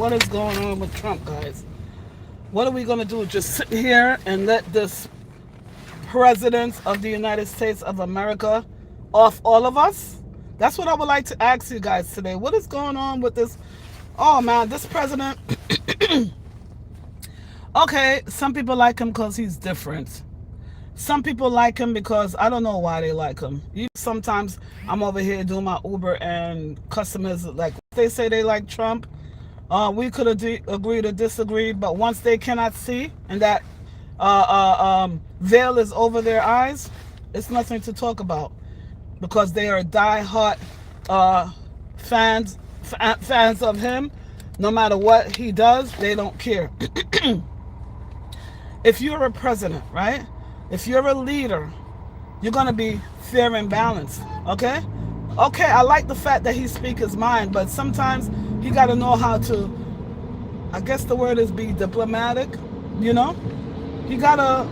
What is going on with Trump, guys? What are we going to do? Just sit here and let this president of the United States of America off all of us? That's what I would like to ask you guys today. What is going on with this? Oh man, this president. Okay, some people like him because he's different. Some people like him because I don't know why they like him. Sometimes I'm over here doing my Uber and customers like they say they like Trump. We could agree to disagree, but once they cannot see and that veil is over their eyes, it's nothing to talk about because they are die-hard fans of him. No matter what he does, they don't care. If you're a president, right? If you're a leader, you're going to be fair and balanced, okay? Okay, I like the fact that he speaks his mind, but sometimes he got to know how to, I guess the word is be diplomatic, you know? He got to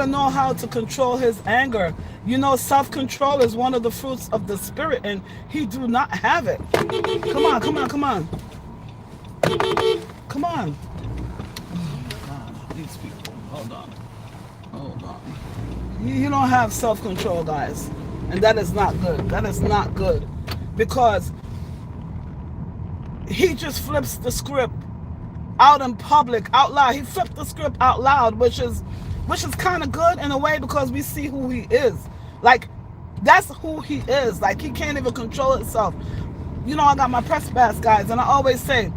know how to control his anger. You know, self-control is one of the fruits of the spirit, and he do not have it. Come on, come on, come on. Come on. God, these people. Hold on. Hold on. You don't have self-control, guys. And that is not good. That is not good. Because he just flips the script out in public, out loud. He flipped the script out loud, which is kind of good in a way because we see who he is. Like, that's who he is. Like, he can't even control himself. You know, I got my press pass, guys, and I always say,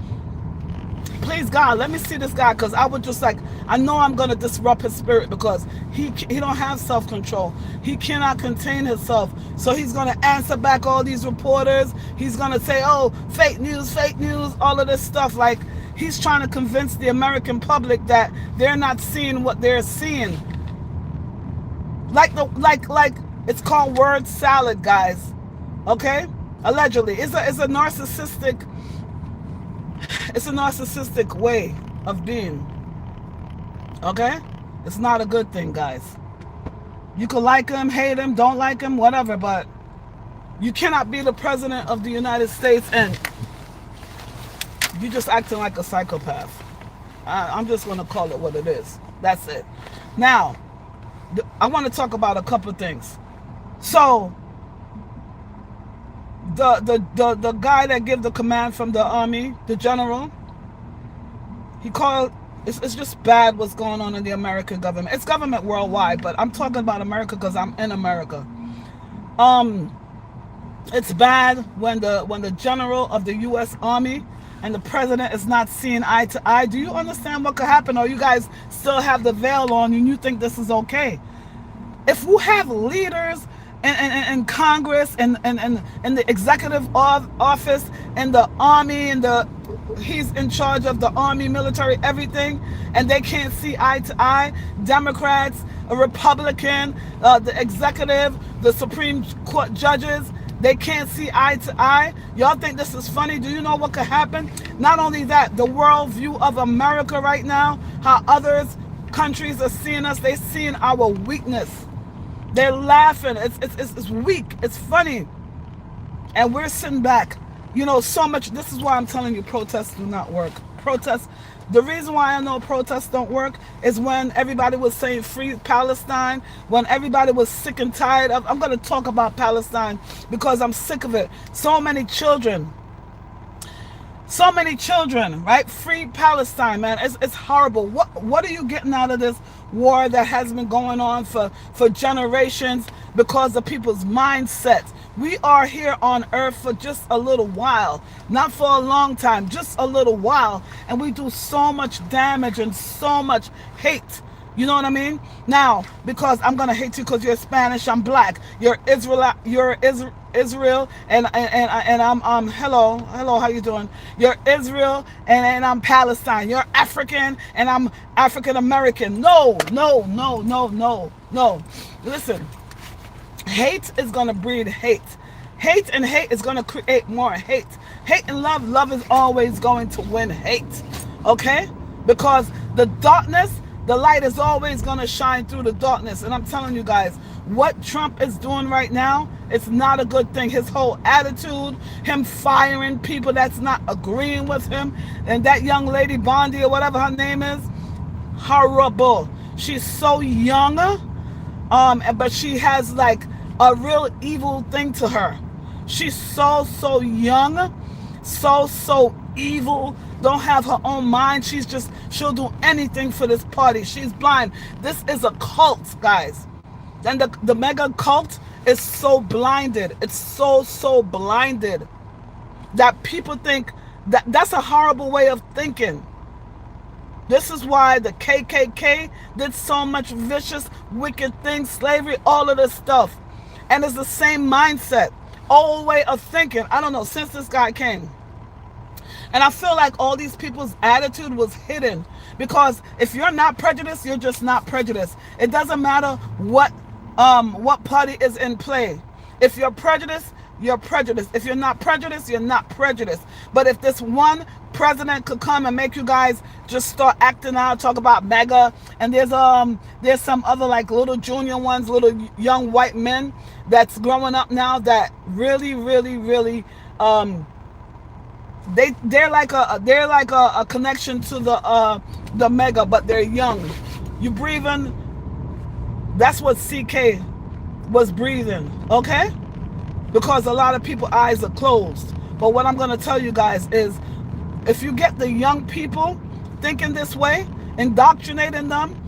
please God, let me see this guy, because I would just like, I know I'm going to disrupt his spirit because he don't have self-control. He cannot contain himself. So he's going to answer back all these reporters. He's going to say, oh, fake news, all of this stuff. Like, he's trying to convince the American public that they're not seeing what they're seeing. Like it's called word salad, guys. Okay? Allegedly. It's a narcissistic way of being. Okay? It's not a good thing, guys. You can like him, hate him, don't like him, whatever, but you cannot be the president of the United States and you just acting like a psychopath. I'm just going to call it what it is. That's it. Now, I want to talk about a couple of things. So, the guy that gave the command from the army, the general, he called, it's just bad what's going on in the American government. It's government worldwide, but I'm talking about America because I'm in America. It's bad when the general of the U.S. Army and the president is not seeing eye to eye. Do you understand what could happen? Or you guys still have the veil on and you think this is okay? If we have leaders in Congress and the executive office and the army and he's in charge of the army, military, everything, and they can't see eye to eye, Democrats, a Republican, the executive, the Supreme Court judges, they can't see eye to eye. Y'all think this is funny? Do you know what could happen? Not only that, the world view of America right now, how others countries are seeing us, they're seeing our weakness. They're laughing. It's weak. It's funny. And we're sitting back. You know, so much. This is why I'm telling you protests do not work. Protests. The reason why I know protests don't work is when everybody was saying free Palestine, when everybody was sick and tired of, I'm going to talk about Palestine because I'm sick of it. So many children, right? Free Palestine, man. It's horrible. What are you getting out of this war that has been going on for generations because of people's mindsets? We are here on earth for just a little while, not for a long time, just a little while, and we do so much damage and so much hate. You know what I mean? Now, because I'm gonna hate you because you're Spanish, I'm black. You're Israel, and I'm hello, how you doing? You're Israel, and I'm Palestine. You're African, and I'm African American. No. Listen, hate is gonna breed hate. Hate and hate is gonna create more hate. Hate and love is always going to win hate. Okay? Because the darkness, the light is always going to shine through the darkness. And I'm telling you guys, what Trump is doing right now It's not a good thing. His whole attitude, him firing people that's not agreeing with him, and that young lady Bondi or whatever her name is, horrible. She's so young, but she has like a real evil thing to her. She's so young, so evil, don't have her own mind. She'll do anything for this party. She's blind. This is a cult, guys. And the mega cult is so blinded. It's so blinded that people think that's a horrible way of thinking. This is why the KKK did so much vicious, wicked things, slavery, all of this stuff. And it's the same mindset, old way of thinking. I don't know, since this guy came. And I feel like all these people's attitude was hidden, because if you're not prejudiced, you're just not prejudiced. It doesn't matter what party is in play. If you're prejudiced, you're prejudiced. If you're not prejudiced, you're not prejudiced. But if this one president could come and make you guys just start acting out, talk about MAGA, and there's some other like little junior ones, little young white men that's growing up now that really they're like a connection to the mega, but they're young. You breathing, that's what CK was breathing, okay? Because a lot of people's eyes are closed. But what I'm going to tell you guys is, if you get the young people thinking this way, indoctrinating them,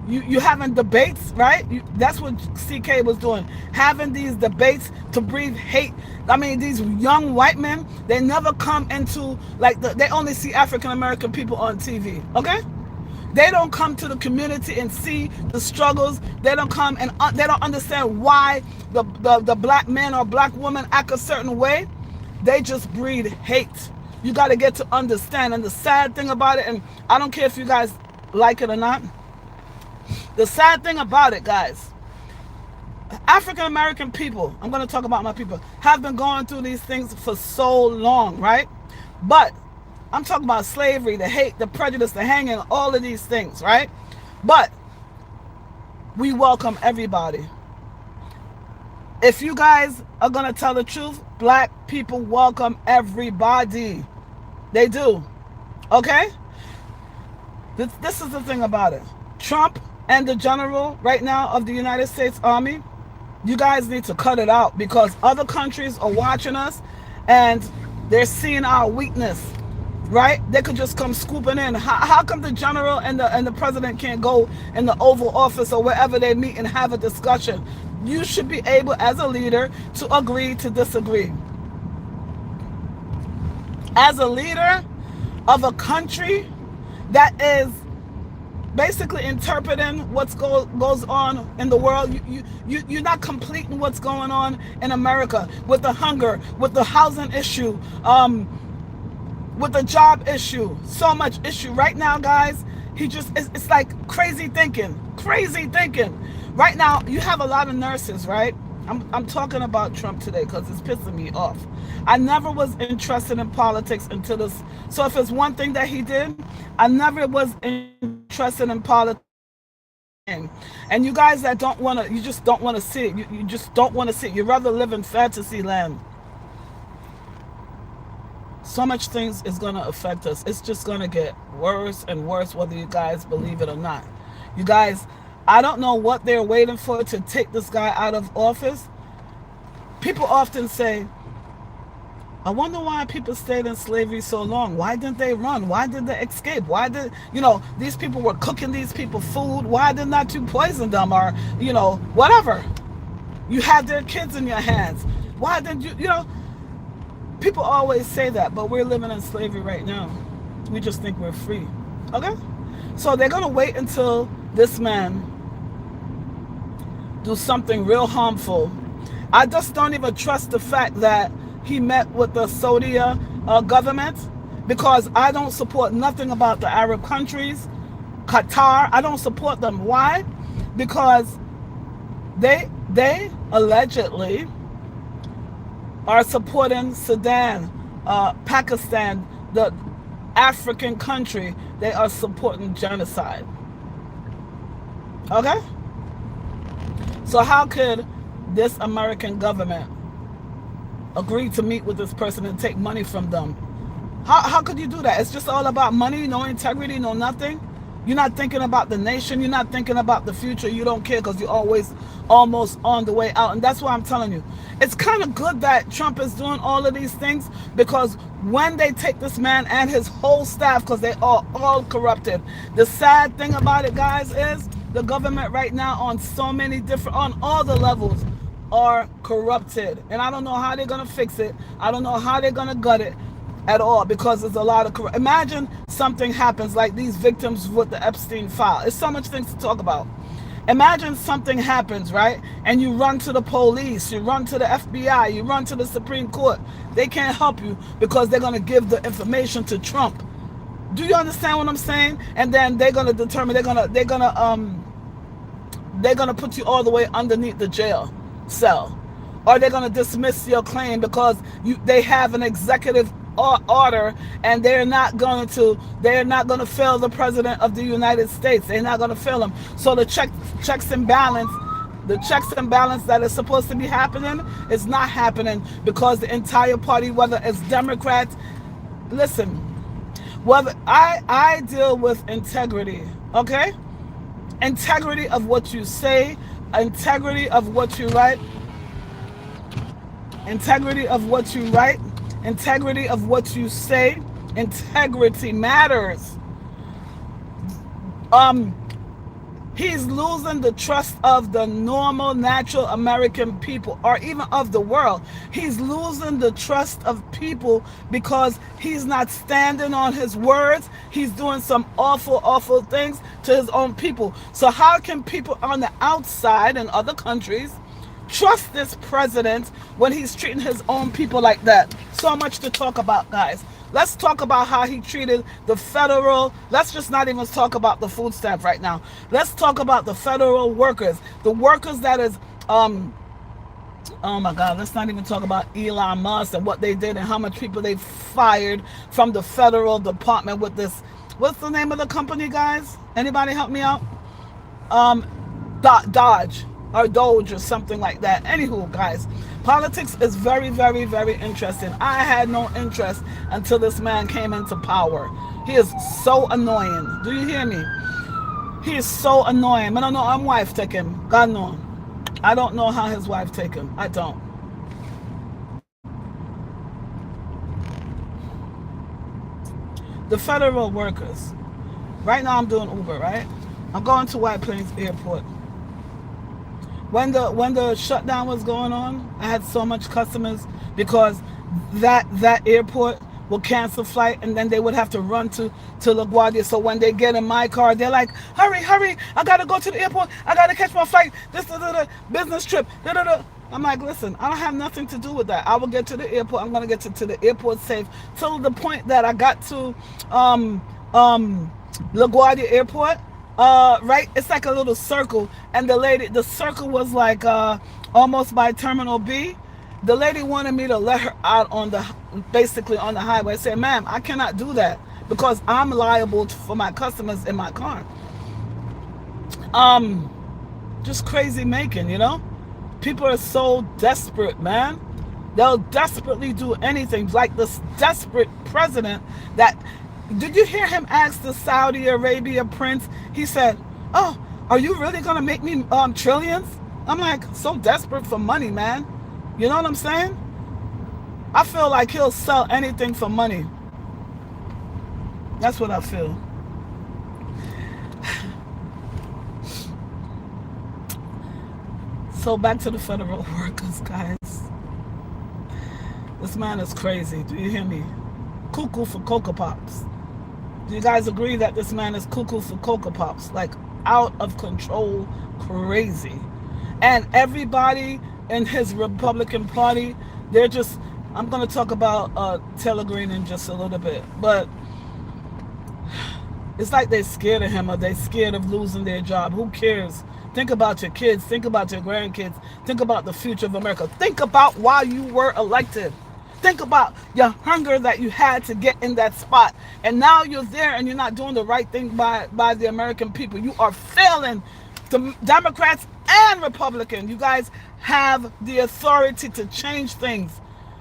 you having debates, right? That's what CK was doing, having these debates to breathe hate. I mean, these young white men, they never come into, like, they only see African American people on TV, okay? They don't come to the community and see the struggles. They don't come and they don't understand why the black man or black woman act a certain way. They just breed hate. You got to get to understand. And the sad thing about it, and I don't care if you guys like it or not, the sad thing about it, guys, African American people, I'm going to talk about my people, have been going through these things for so long, right? But I'm talking about slavery, the hate, the prejudice, the hanging, all of these things, right? But we welcome everybody. If you guys are going to tell the truth, black people welcome everybody. They do. Okay? This is the thing about it. Trump and the general right now of the United States Army, you guys need to cut it out, because other countries are watching us and they're seeing our weakness. Right? They could just come scooping in. How come the general and the president can't go in the Oval Office or wherever they meet and have a discussion? You should be able, as a leader, to agree to disagree. As a leader of a country that is basically interpreting what goes on in the world, you're not completing what's going on in America with the hunger, with the housing issue, with the job issue, so much issue right now, guys. It's like crazy thinking. Right now, you have a lot of nurses, right? I'm talking about Trump today because it's pissing me off. I never was interested in politics until this. So if it's one thing that he did, I never was interested in politics. And you guys that don't want to, you just don't want to see it. You just don't want to see it. You'd rather live in fantasy land. So much things is going to affect us. It's just going to get worse and worse, whether you guys believe it or not. You guys, I don't know what they're waiting for to take this guy out of office. People often say, I wonder why people stayed in slavery so long. Why didn't they run? Why did they escape? Why did, these people were cooking these people food. Why did not you poison them, or, whatever? You had their kids in your hands. Why didn't you, people always say that, but we're living in slavery right now. We just think we're free. Okay? So they're going to wait until this man do something real harmful. I just don't even trust the fact that he met with the Saudi government, because I don't support nothing about the Arab countries. Qatar, I don't support them. Why? Because they allegedly are supporting Sudan, Pakistan, the African country. They are supporting genocide. Okay? So how could this American government agreed to meet with this person and take money from them. How could you do that? It's just all about money, no integrity, no nothing. You're not thinking about the nation. You're not thinking about the future. You don't care because you're always almost on the way out. And that's why I'm telling you, it's kind of good that Trump is doing all of these things, because when they take this man and his whole staff, because they are all corrupted. The sad thing about it, guys, is the government right now on so many different, on all the levels, are corrupted. And I don't know how they're going to fix it. I don't know how they're going to gut it at all, because there's a lot of imagine something happens like these victims with the Epstein file. It's so much things to talk about. Imagine something happens, right? And you run to the police, you run to the FBI, you run to the Supreme Court. They can't help you because they're going to give the information to Trump. Do you understand what I'm saying? And then they're going to determine, they're going to put you all the way underneath the jail cell, or they're going to dismiss your claim because they have an executive order, and they're not going to fail the president of the United States. They're not going to fail him. So the checks and balance that is supposed to be happening is not happening, because the entire party, whether it's Democrats, listen, whether I deal with integrity, okay? Integrity of what you say, integrity of what you write, integrity of what you write, integrity of what you say. Integrity matters. He's losing the trust of the normal, natural American people, or even of the world. He's losing the trust of people because he's not standing on his words. He's doing some awful, awful things to his own people. So how can people on the outside in other countries trust this president when he's treating his own people like that? So much to talk about, guys. Let's talk about how he treated the federal. Let's just not even talk about the food stamp right now. Let's talk about the federal workers. The workers that is, oh my God, let's not even talk about Elon Musk and what they did and how much people they fired from the federal department with this. What's the name of the company, guys? Anybody help me out? Dodge or Doge or something like that. Anywho, guys, politics is very, very, very interesting. I had no interest until this man came into power. He is so annoying. Do you hear me? He is so annoying. I don't know. I'm wife take him. God no. I don't know how his wife take him. I don't. The federal workers. Right now I'm doing Uber, right? I'm going to White Plains Airport. When the shutdown was going on, I had so much customers because that airport will cancel flight, and then they would have to run to LaGuardia. So when they get in my car, they're like, hurry, I gotta go to the airport, I gotta catch my flight, this business trip, I'm like, listen, I don't have nothing to do with that. I will get to the airport. I'm gonna get to the airport safe. Till the point that I got to LaGuardia Airport. Right, it's like a little circle, and the circle was like almost by Terminal B. The lady wanted me to let her out basically on the highway. I said, ma'am, I cannot do that because I'm liable for my customers in my car. Just crazy making, you know? People are so desperate, man. They'll desperately do anything. Like this desperate president that, did you hear him ask the Saudi Arabia prince? He said, oh, are you really going to make me trillions? I'm like, so desperate for money, man. You know what I'm saying? I feel like he'll sell anything for money. That's what I feel. So back to the federal workers, guys. This man is crazy. Do you hear me? Cuckoo for Cocoa Pops. Do you guys agree that this man is cuckoo for Cocoa Pops? Like out of control, crazy. And everybody in his Republican Party, they're just, I'm going to talk about Taylor Greene in just a little bit, but it's like they're scared of him, or they're scared of losing their job. Who cares? Think about your kids. Think about your grandkids. Think about the future of America. Think about why you were elected. Think about your hunger that you had to get in that spot. And now you're there and you're not doing the right thing by the American people. You are failing. The Democrats and Republican. You guys have the authority to change things.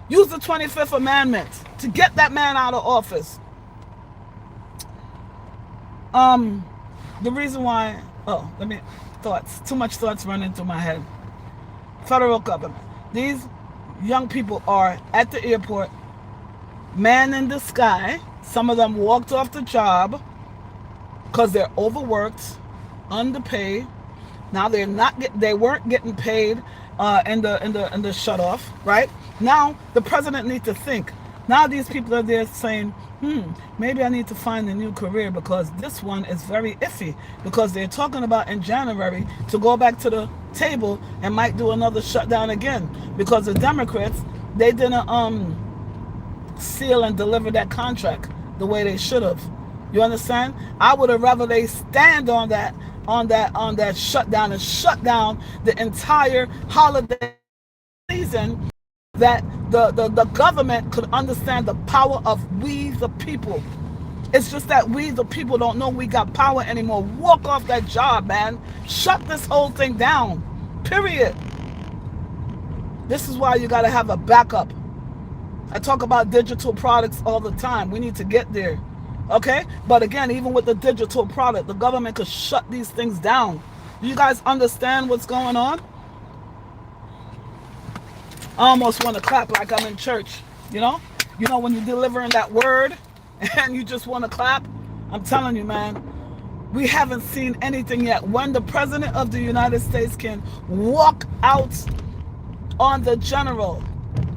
Use the 25th Amendment to get that man out of office. The reason why, too much thoughts running through my head. Federal government. These young people are at the airport, man in the sky. Some of them walked off the job because they're overworked, underpaid. Now they weren't getting paid in the shut off, right? Now the president needs to think. Now these people are there saying, maybe I need to find a new career because this one is very iffy, because they're talking about in January to go back to the table and might do another shutdown again, because the Democrats, they didn't seal and deliver that contract the way they should have. You understand? I would have rather they stand on that shutdown and shut down the entire holiday season, that the government could understand the power of we the people. It's just that we the people don't know we got power anymore. Walk off that job, man. Shut this whole thing down. Period. This is why you got to have a backup. I talk about digital products all the time. We need to get there. Okay? But again, even with the digital product, the government could shut these things down. Do you guys understand what's going on? I almost want to clap like I'm in church. You know when you're delivering that word and you just want to clap. I'm telling you, man, we haven't seen anything yet. When the president of the United States can walk out on the general,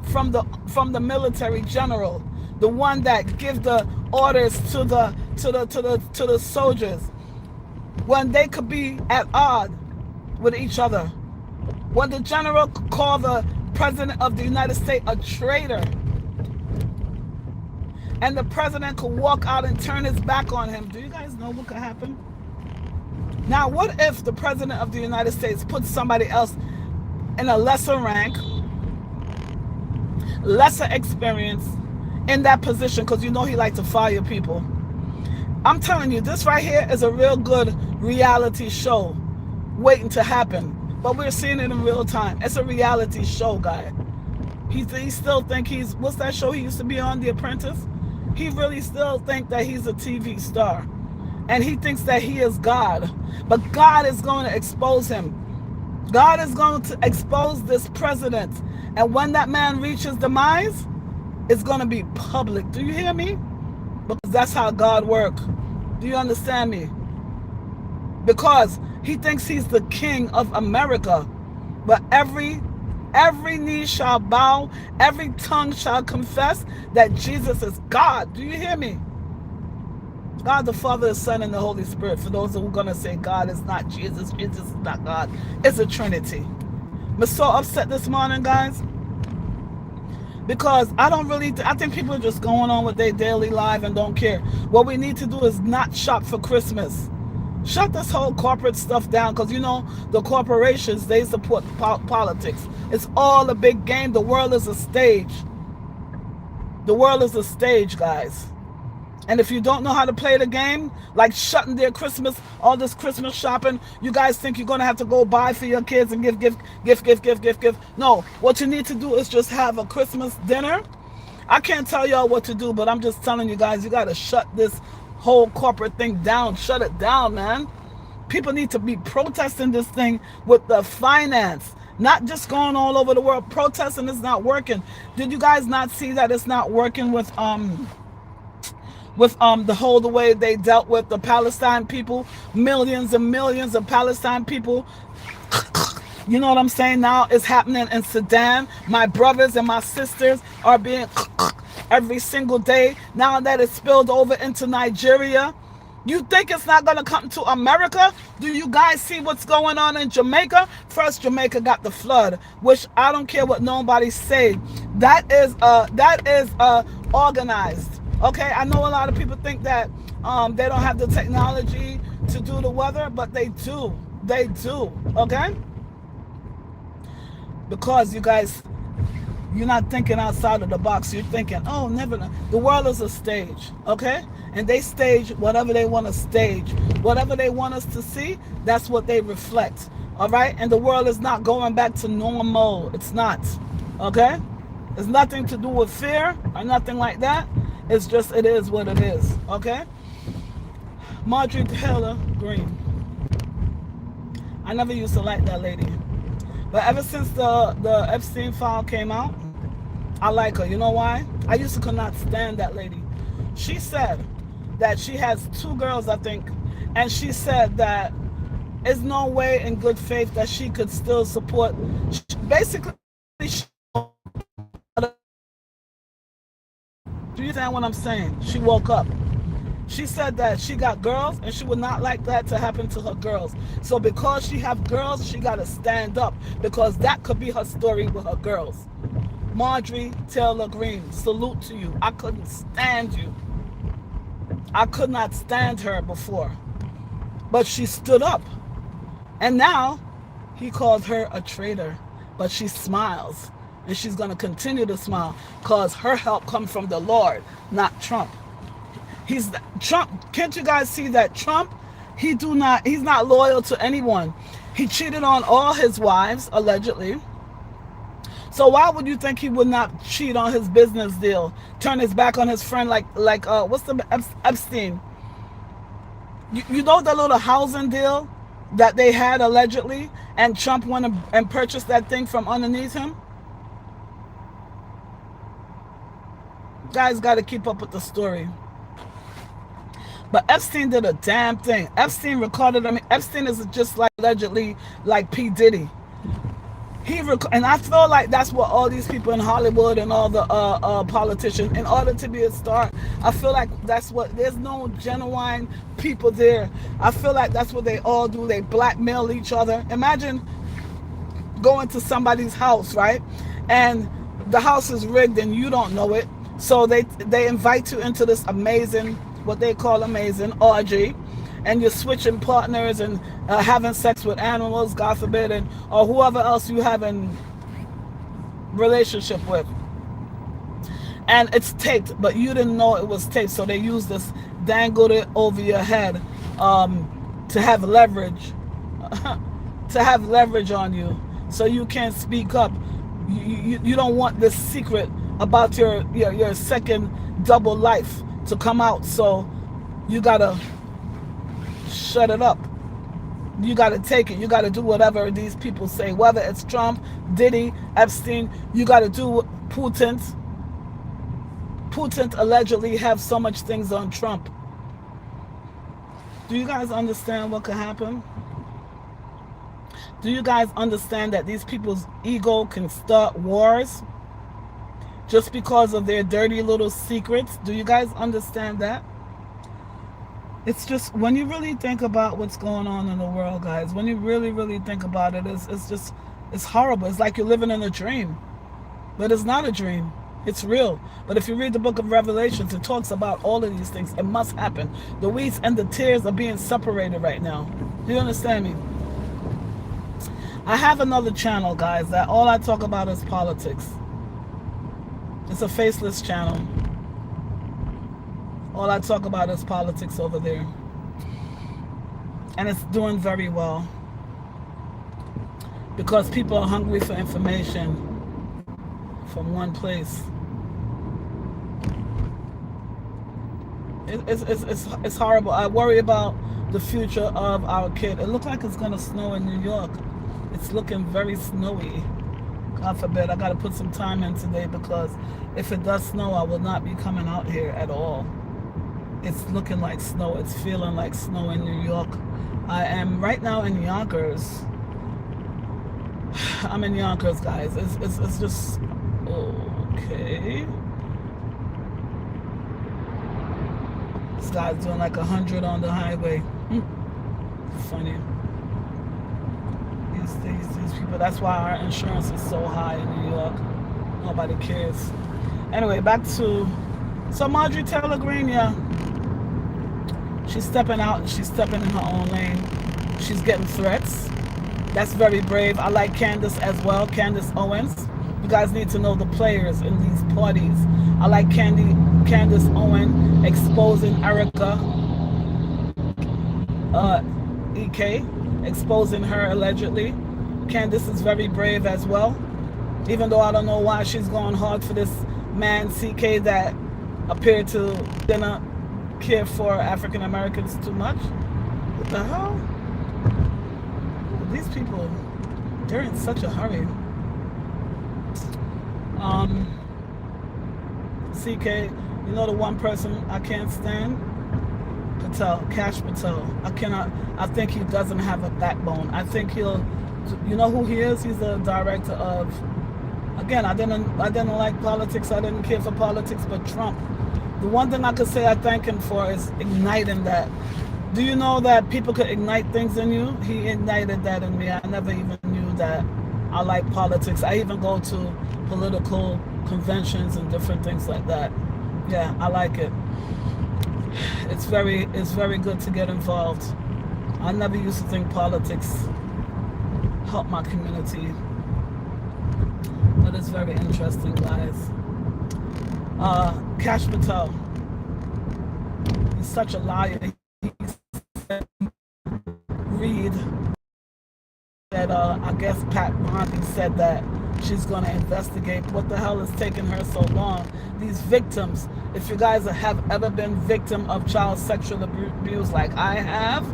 from the military general, the one that give the orders to the soldiers, when they could be at odds with each other, when the general could call the president of the United States a traitor, and the president could walk out and turn his back on him, do you guys know what could happen? Now, what if the president of the United States puts somebody else in a lesser rank, lesser experience in that position, because he likes to fire people? I'm telling you, this right here is a real good reality show waiting to happen. But we're seeing it in real time. It's a reality show, guy. He still think what's that show he used to be on, The Apprentice? He really still think that he's a TV star. And he thinks that he is God. But God is going to expose him. God is going to expose this president. And when that man reaches demise, it's going to be public. Do you hear me? Because that's how God works. Do you understand me? Because he thinks he's the king of America. But every knee shall bow, every tongue shall confess that Jesus is God. Do you hear me? God the Father, the Son, and the Holy Spirit. For those who are going to say God is not Jesus, Jesus is not God, it's a Trinity. I'm so upset this morning, guys, because I think people are just going on with their daily life and don't care. What we need to do is not shop for Christmas. Shut this whole corporate stuff down, because the corporations, they support politics. It's all a big game. The world is a stage. The world is a stage, guys. And if you don't know how to play the game, like shutting their Christmas, all this Christmas shopping, you guys think you're going to have to go buy for your kids and give. No, what you need to do is just have a Christmas dinner. I can't tell y'all what to do, but I'm just telling you guys, you got to shut this whole corporate thing down. Shut it down, man. People need to be protesting this thing with the finance, not just going all over the world protesting. It's not working. Did you guys not see that it's not working with the way they dealt with the Palestine people? Millions and millions of Palestine people. You know what I'm saying? Now it's happening in Sudan. My brothers and my sisters are being every single day. Now that it's spilled over into Nigeria. You think it's not going to come to America? Do you guys see what's going on in Jamaica? First, Jamaica got the flood, which I don't care what nobody say. That is organized. Okay, I know a lot of people think that they don't have the technology to do the weather, but they do. They do. Okay? Because you guys, you're not thinking outside of the box. You're thinking, oh, never. The world is a stage, okay? And they stage whatever they want to stage. Whatever they want us to see, that's what they reflect. All right? And the world is not going back to normal. It's not. Okay? It's nothing to do with fear or nothing like that. It's just, it is what it is. Okay? Marjorie Taylor Greene. I never used to like that lady. But ever since the Epstein file came out, I like her. You know why? I used to could not stand that lady. She said that she has 2 girls, I think, and she said that there's no way in good faith that she could still support. Basically, do you understand what I'm saying? She woke up. She said that she got girls and she would not like that to happen to her girls. So because she have girls, she got to stand up, because that could be her story with her girls. Marjorie Taylor Greene, salute to you. I couldn't stand you. I could not stand her before. But she stood up. And now he called her a traitor. But she smiles. And she's going to continue to smile, because her help comes from the Lord, not Trump. Trump, can't you guys see that Trump, he's not loyal to anyone. He cheated on all his wives, allegedly. So why would you think he would not cheat on his business deal, turn his back on his friend like what's the Epstein? You know the little housing deal that they had allegedly, and Trump went and purchased that thing from underneath him? Guys got to keep up with the story. But Epstein did a damn thing. Epstein recorded, Epstein is just like allegedly like P. Diddy. And I feel like that's what all these people in Hollywood and all the politicians, in order to be a star, I feel like that's what, there's no genuine people there. I feel like that's what they all do. They blackmail each other. Imagine going to somebody's house, right? And the house is rigged and you don't know it. So they invite you into this amazing, what they call amazing orgy, and you're switching partners and having sex with animals, God forbid, or whoever else you have in relationship with. And it's taped, but you didn't know it was taped, so they use this, dangled it over your head to have leverage, on you, so you can't speak up. You don't want this secret about your second double life to come out, so you gotta shut it up. You gotta take it. You gotta do whatever these people say, whether it's Trump, Diddy, Epstein. You gotta do what Putin allegedly have so much things on Trump. Do you guys understand what could happen? Do you guys understand that these people's ego can start wars just because of their dirty little secrets? Do you guys understand that? It's just, when you really think about what's going on in the world, guys, when you really, really think about it, it's horrible. It's like you're living in a dream. But it's not a dream. It's real. But if you read the book of Revelations, it talks about all of these things. It must happen. The wheat and the tares are being separated right now. Do you understand me? I have another channel, guys, that all I talk about is politics. It's a faceless channel. All I talk about is politics over there. And it's doing very well, because people are hungry for information from one place. It's horrible. I worry about the future of our kid. It looks like it's going to snow in New York. It's looking very snowy. God forbid. I got to put some time in today, because if it does snow, I will not be coming out here at all. It's looking like snow. It's feeling like snow in New York. I am right now in Yonkers. I'm in Yonkers, guys. It's just okay. This guy's doing like 100 on the highway. Funny. These people. That's why our insurance is so high in New York. Nobody cares. Anyway, back to Marjorie Taylor Greene. Yeah. She's stepping out and she's stepping in her own lane. She's getting threats. That's very brave. I like Candace as well, Candace Owens. You guys need to know the players in these parties. I like Candace Owens exposing Erica, EK, exposing her allegedly. Candace is very brave as well, even though I don't know why she's going hard for this man CK that appeared to not care for African Americans too much. What the hell? These people, they're in such a hurry. CK, you know the one person I can't stand? Patel, Kash Patel. I think he doesn't have a backbone. I think he'll, you know who he is? He's the director of, again, I didn't like politics, I didn't care for politics, but Trump. The one thing I could say I thank him for is igniting that. Do you know that people could ignite things in you? He ignited that in me. I never even knew that I like politics. I even go to political conventions and different things like that. Yeah, I like it. It's very good to get involved. I never used to think politics helped my community, but it's very interesting, guys. Kash Patel, he's such a liar. He said, read that I guess Pat Bondi said that she's going to investigate. What the hell is taking her so long? These victims, if you guys have ever been victim of child sexual abuse like I have,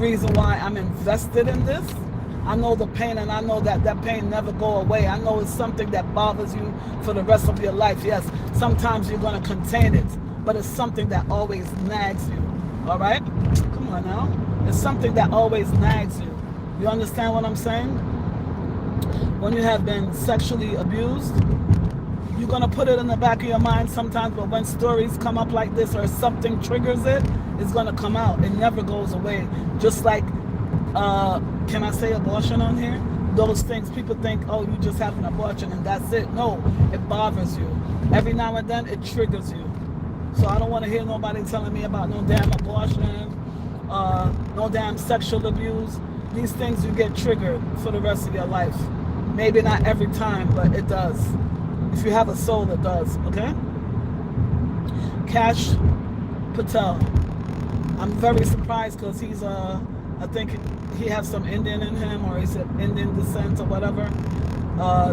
reason why I'm invested in this, I know the pain, and I know that that pain never go away. I know it's something that bothers you for the rest of your life. Yes, sometimes you're going to contain it, but it's something that always nags you. All right? Come on now. It's something that always nags you. You understand what I'm saying? When you have been sexually abused, you're going to put it in the back of your mind sometimes, but when stories come up like this or something triggers it, it's going to come out. It never goes away. Just like, can I say abortion on here? Those things, people think, oh, you just have an abortion and that's it. No, it bothers you. Every now and then, it triggers you. So I don't want to hear nobody telling me about no damn abortion, no damn sexual abuse. These things you get triggered for the rest of your life. Maybe not every time, but it does. If you have a soul, it does, okay? Kash Patel. I'm very surprised because he's, I think he has some Indian in him, or he's of Indian descent or whatever.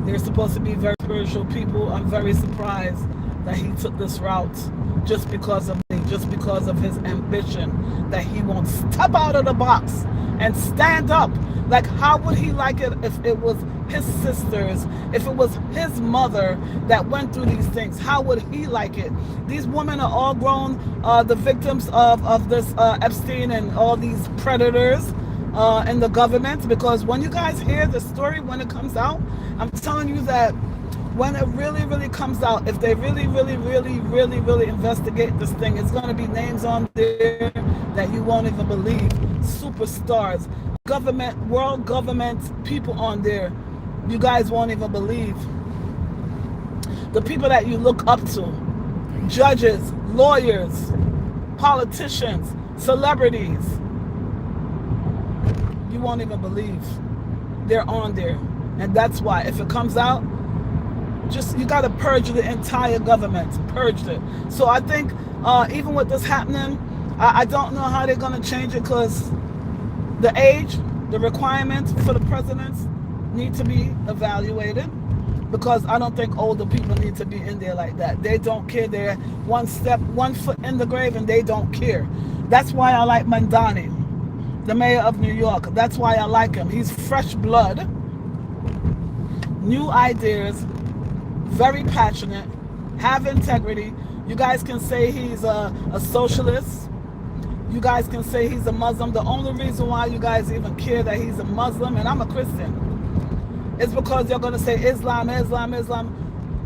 They're supposed to be very spiritual people. I'm very surprised that he took this route just because of me, just because of his ambition, that he won't step out of the box and stand up. Like, how would he like it if it was his sisters, if it was his mother that went through these things? How would he like it? These women are all grown, the victims of this Epstein and all these predators in the government. Because when you guys hear the story, when it comes out, I'm telling you that when it really comes out, if they really investigate this thing, it's going to be names on there that you won't even believe. Superstars, government, world government people on there, you guys won't even believe. The people that you look up to, judges, lawyers, politicians, celebrities, you won't even believe. They're on there. And that's why, if it comes out, just, you got to purge the entire government. Purge it. So I think even with this happening, I don't know how they're going to change it, because the age, the requirements for the presidents need to be evaluated, because I don't think older people need to be in there like that. They don't care. They're one foot in the grave, and they don't care. That's why I like Mamdani, the mayor of New York. That's why I like him. He's fresh blood, new ideas, very passionate, have integrity. You guys can say he's a socialist. You guys can say he's a Muslim. The only reason why you guys even care that he's a Muslim, and I'm a Christian, is because you're going to say Islam.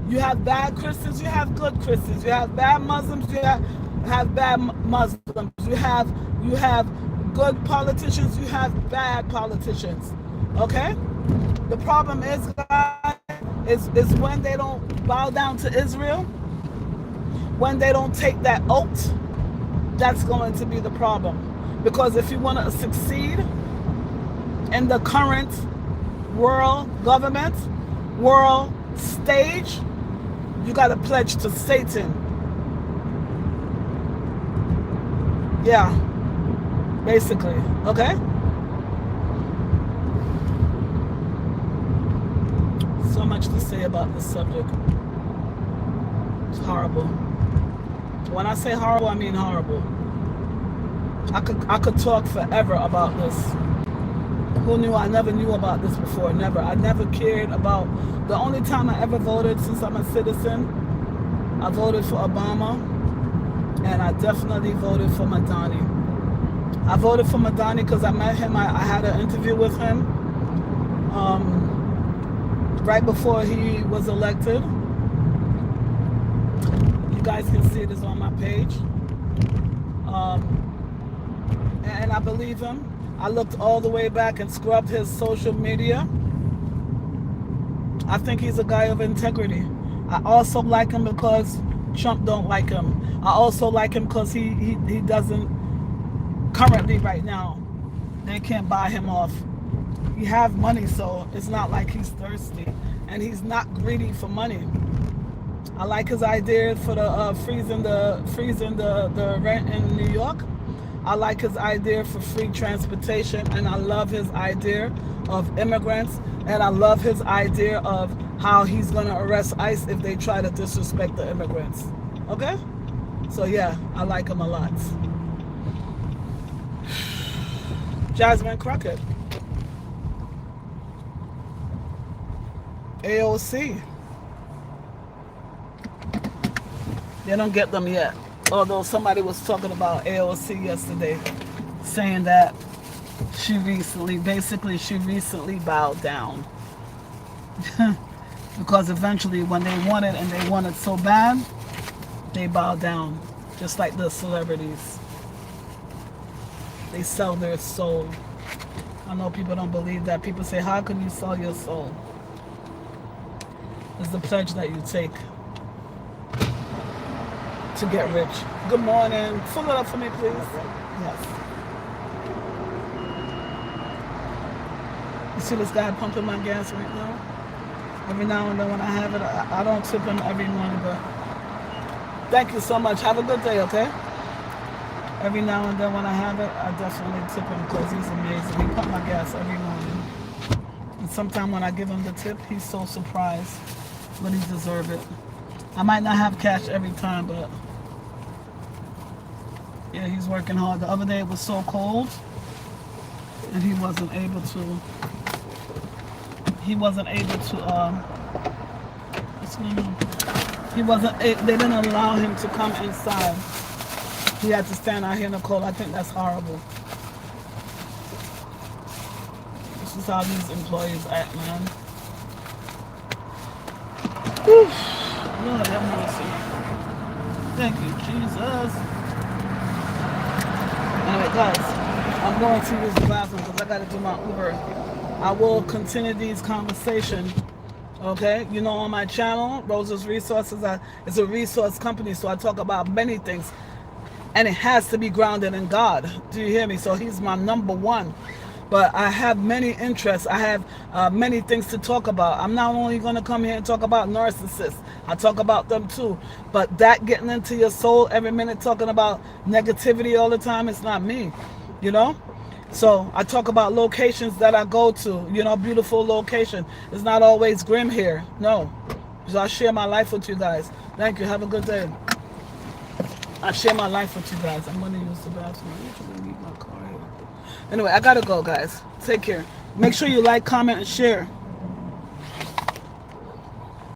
You have bad Christians, you have good Christians. You have bad Muslims, you have bad Muslims. You have good politicians, you have bad politicians. Okay? The problem is, guys, is when they don't bow down to Israel, when they don't take that oath, that's going to be the problem. Because if you want to succeed in the current world government, world stage, you got to pledge to Satan. Yeah, basically, okay? So much to say about this subject. It's horrible. When I say horrible, I mean horrible. I could talk forever about this. Who knew? I never knew about this before. Never. I never cared about. The only time I ever voted since I'm a citizen, I voted for Obama, and I definitely voted for Madani. I voted for Madani because I met him. I had an interview with him right before he was elected. You guys can see this on my page. And I believe him. I looked all the way back and scrubbed his social media. I think he's a guy of integrity. I also like him because Trump don't like him. I also like him because he doesn't, currently right now, they can't buy him off. He have money, so it's not like he's thirsty. And he's not greedy for money. I like his idea for the freezing the rent in New York. I like his idea for free transportation, and I love his idea of immigrants, and I love his idea of how he's going to arrest ICE if they try to disrespect the immigrants. Okay? So yeah, I like him a lot. Jasmine Crockett. AOC. They don't get them yet. Although somebody was talking about AOC yesterday, saying that she recently bowed down. Because eventually when they want it and they want it so bad, they bow down. Just like the celebrities. They sell their soul. I know people don't believe that. People say, how can you sell your soul? It's the pledge that you take to get rich. Good morning. Fill it up for me, please. Yes. You see this guy pumping my gas right now? Every now and then when I have it, I don't tip him every morning, but thank you so much. Have a good day, okay? Every now and then when I have it, I definitely tip him because he's amazing. He pump my gas every morning. And sometimes when I give him the tip, he's so surprised, but he deserves it. I might not have cash every time, but yeah, he's working hard. The other day it was so cold, and he wasn't able to. What's going on? They didn't allow him to come inside. He had to stand out here in the cold. I think that's horrible. This is how these employees act, man. Whew. Lord have mercy. Thank you, Jesus. Anyway, guys, I'm going to use the bathroom because I got to do my Uber. I will continue these conversations. Okay, you know, on my channel, Rosa's Resources, it's a resource company, so I talk about many things, and it has to be grounded in God. Do you hear me? So he's my number one. But I have many interests. I have many things to talk about. I'm not only going to come here and talk about narcissists. I talk about them too. But that getting into your soul every minute, talking about negativity all the time, it's not me, you know? So I talk about locations that I go to, you know, beautiful location. It's not always grim here. No. So I share my life with you guys. Thank you. Have a good day. I share my life with you guys. I'm going to use the bathroom. I usually leave my car here. Anyway, I got to go, guys. Take care. Make sure you like, comment, and share.